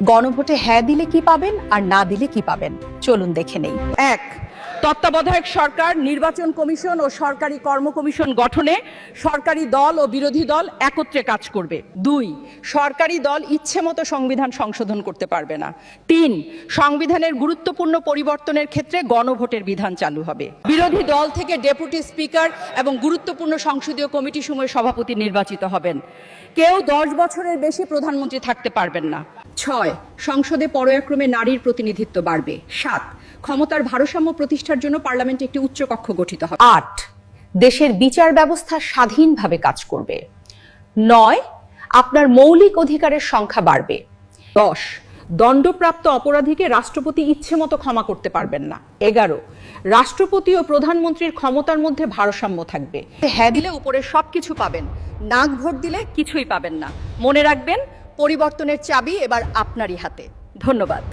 গণভোটে হ্যাঁ দিলে কি পাবেন আর না দিলে কি পাবেন, চলুন দেখে নেই। ১. তত্ত্বাবধায়ক সরকার, নির্বাচন কমিশন ও সরকারি কর্ম কমিশন গঠনে সরকারি দল ও বিরোধী দল একত্রে কাজ করবে। ২. সরকারি দল ইচ্ছেমতো সংবিধান সংশোধন করতে পারবে না। ৩. সংবিধানের গুরুত্বপূর্ণ পরিবর্তনের ক্ষেত্রে গণভোটের বিধান চালু হবে। বিরোধী দল থেকে ডেপুটি স্পিকার এবং গুরুত্বপূর্ণ সংসদীয় কমিটি সমূহের সভাপতি নির্বাচিত হবেন। কেউ ১০ বছরের বেশি প্রধানমন্ত্রী থাকতে পারবেন না। ৬. সংসদে পর্যায়ক্রমে নারীর প্রতিনিধিত্ব বাড়বে। ৭. ক্ষমতার ভারসাম্য প্রতিষ্ঠার জন্য পার্লামেন্টে একটি উচ্চকক্ষ গঠিত হবে। ৮. দেশের বিচার ব্যবস্থা স্বাধীনভাবে কাজ করবে। ৯. আপনার মৌলিক অধিকারের সংখ্যা বাড়বে। ১০. দণ্ডপ্রাপ্ত অপরাধীকে রাষ্ট্রপতি ইচ্ছেমতো ক্ষমা করতে পারবেন না। ১১. রাষ্ট্রপতি ও প্রধানমন্ত্রীর ক্ষমতার মধ্যে ভারসাম্য থাকবে। হ্যাঁ দিলে উপরে সবকিছু পাবেন, নাক ভোট দিলে কিছুই পাবেন না। মনে রাখবেন, পরিবর্তনের চাবি এবার আপনারই হাতে। ধন্যবাদ।